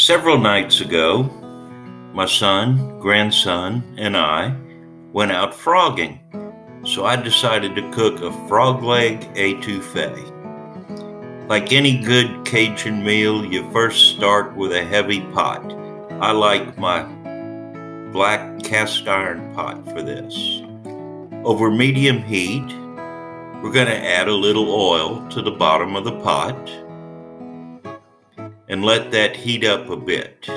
Several nights ago, my son, grandson, and I went out frogging, so I decided to cook a frogleg etouffee. Like any good Cajun meal, you first start with a heavy pot. I like my black cast iron pot for this. Over medium heat, we're going to add a little oil to the bottom of the pot and let that heat up a bit.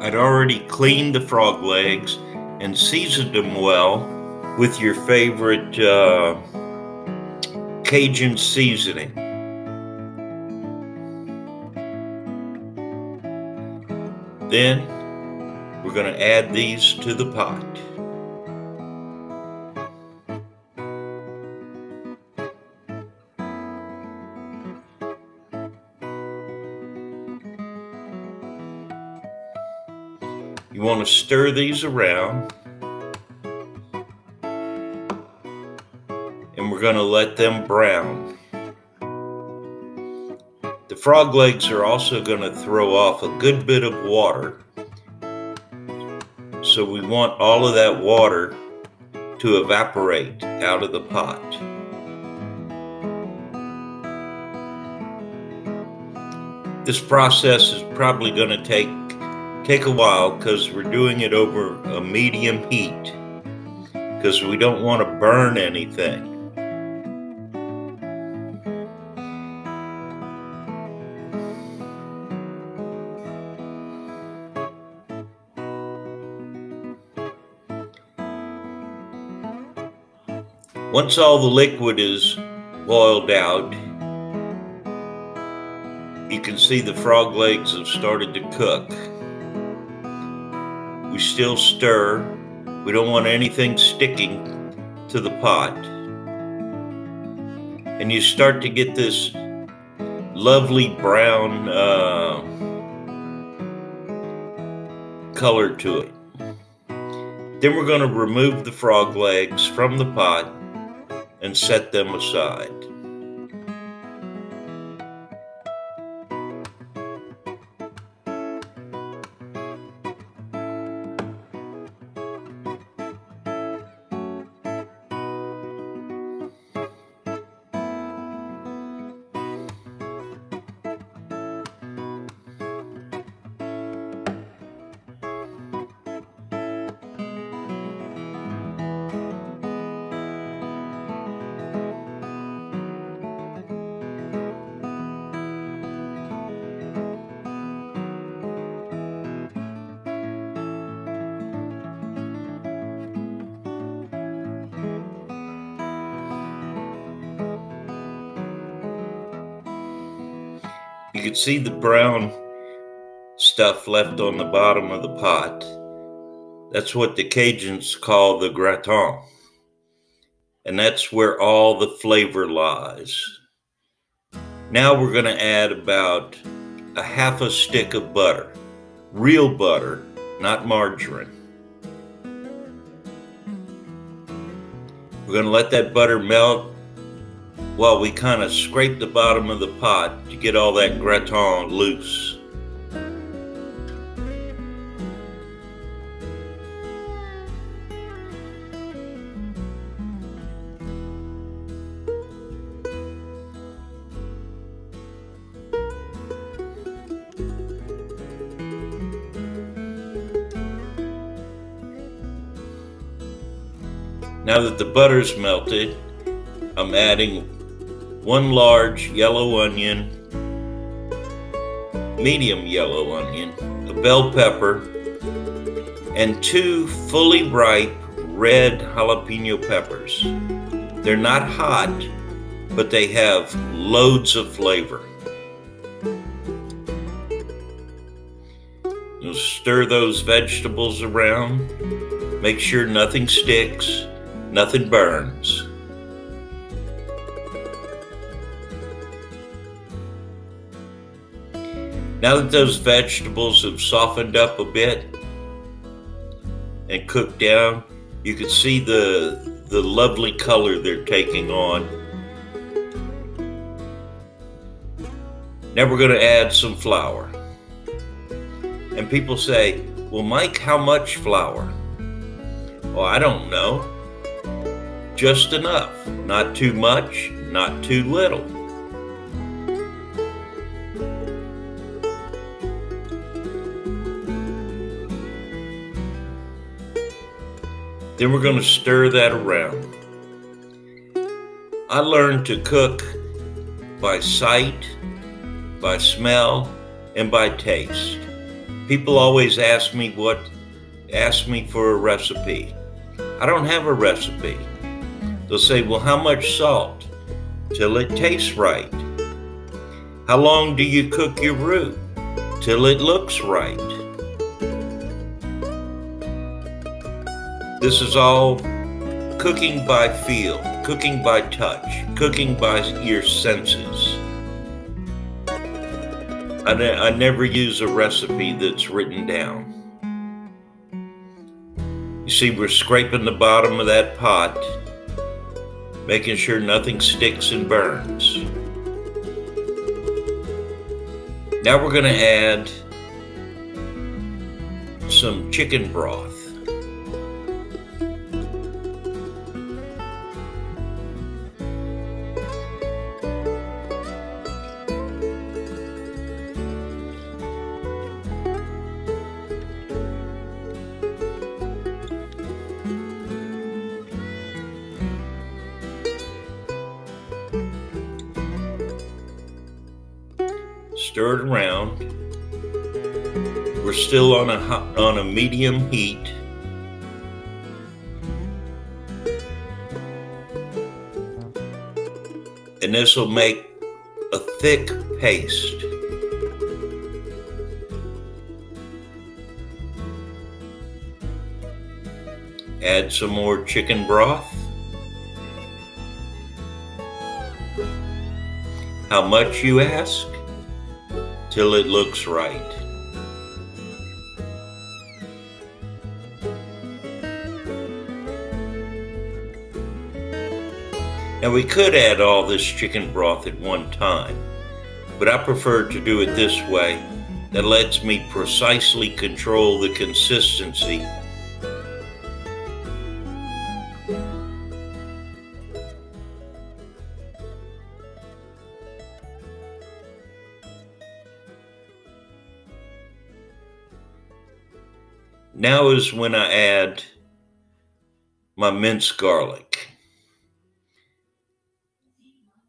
I'd already cleaned the frog legs and seasoned them well with your favorite Cajun seasoning. Then we're going to add these to the pot. You want to stir these around, and we're going to let them brown. The frog legs are also going to throw off a good bit of water, so we want all of that water to evaporate out of the pot. This process is probably going to take a while because we're doing it over a medium heat because we don't want to burn anything. Once all the liquid is boiled out, you can see the frog legs have started to cook. We still stir. We don't want anything sticking to the pot. And you start to get this lovely brown color to it. Then we're going to remove the frog legs from the pot and set them aside. You can see the brown stuff left on the bottom of the pot. That's what the Cajuns call the gratin. And that's where all the flavor lies. Now we're going to add about a half a stick of butter. Real butter, not margarine. We're going to let that butter melt while we kind of scrape the bottom of the pot to get all that gratin loose. Now that the butter's melted, I'm adding 1 large yellow onion, medium yellow onion, a bell pepper, and 2 fully ripe red jalapeno peppers. They're not hot, but they have loads of flavor. You'll stir those vegetables around. Make sure nothing sticks, nothing burns. Now that those vegetables have softened up a bit and cooked down, you can see the the lovely color they're taking on. Now we're going to add some flour. And people say, well, Mike, how much flour? Well, I don't know. Just enough. Not too much, not too little. Then we're going to stir that around. I learned to cook by sight, by smell, and by taste. People always ask me for a recipe. I don't have a recipe. They'll say, well, how much salt? Till it tastes right. How long do you cook your roux? Till it looks right. This is all cooking by feel, cooking by touch, cooking by your senses. I never use a recipe that's written down. You see, we're scraping the bottom of that pot, making sure nothing sticks and burns. Now we're going to add some chicken broth. Stir it around. We're still on a medium heat. And this will make a thick paste. Add some more chicken broth. How much, you ask? Till it looks right. Now we could add all this chicken broth at one time, but I prefer to do it this way. That lets me precisely control the consistency . Now is when I add my minced garlic.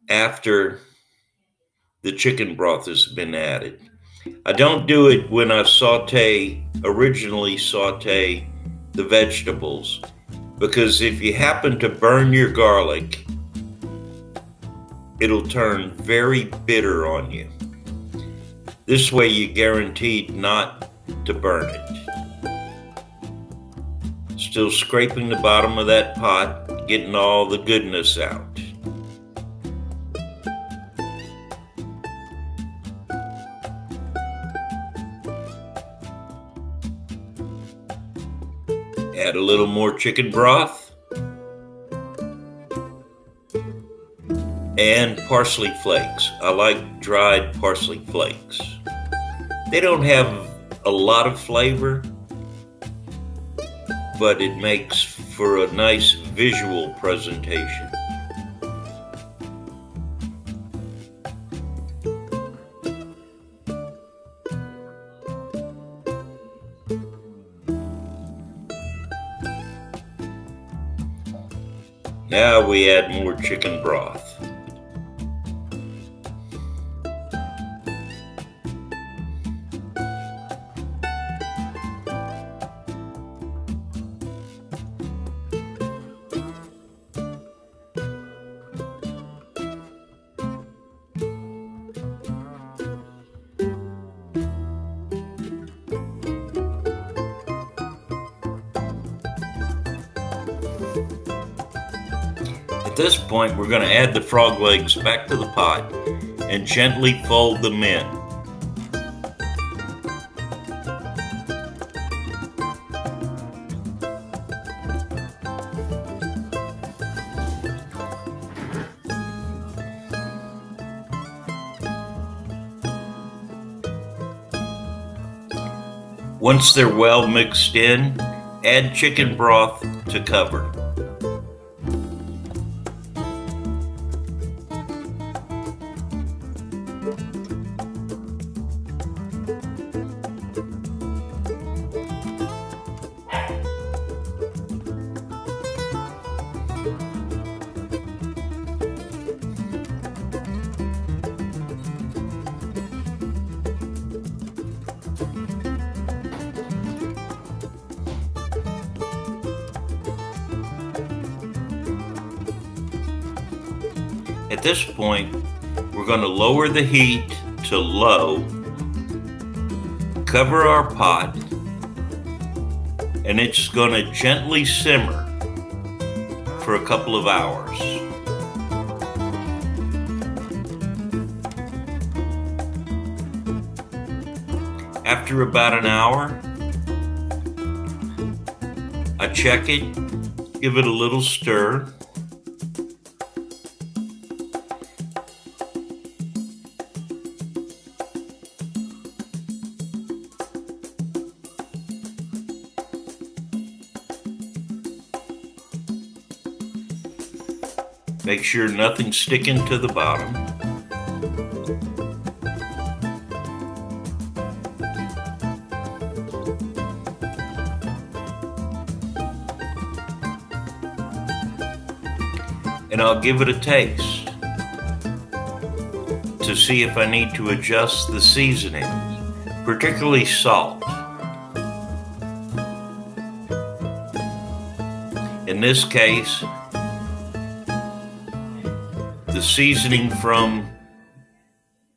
After the chicken broth has been added. I don't do it when I originally saute the vegetables, because if you happen to burn your garlic, it'll turn very bitter on you. This way you're guaranteed not to burn it. Still scraping the bottom of that pot, getting all the goodness out. Add a little more chicken broth and parsley flakes. I like dried parsley flakes. They don't have a lot of flavor, but it makes for a nice visual presentation. Now we add more chicken broth. At this point, we're going to add the frog legs back to the pot and gently fold them in. Once they're well mixed in, add chicken broth to cover. At this point, we're going to lower the heat to low, cover our pot, and it's going to gently simmer for a couple of hours. After about an hour, I check it, give it a little stir. Make sure nothing's sticking to the bottom. And I'll give it a taste to see if I need to adjust the seasoning, particularly salt. In this case, the seasoning from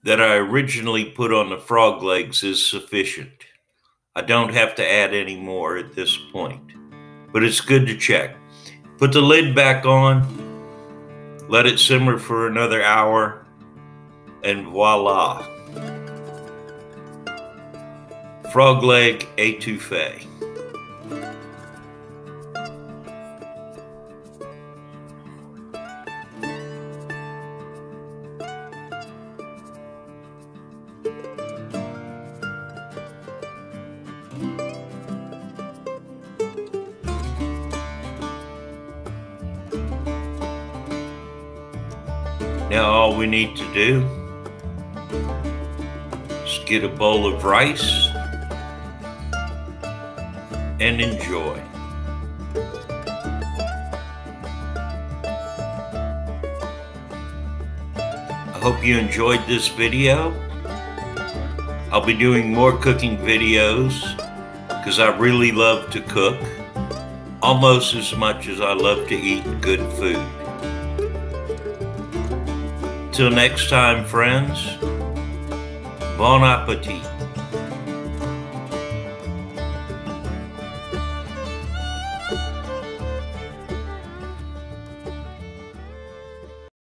that I originally put on the frog legs is sufficient. I don't have to add any more at this point, but it's good to check. Put the lid back on, let it simmer for another hour, and voila. Frogleg Etouffee. Now all we need to do is get a bowl of rice and enjoy. I hope you enjoyed this video. I'll be doing more cooking videos because I really love to cook, almost as much as I love to eat good food. Till next time, friends, bon appetit.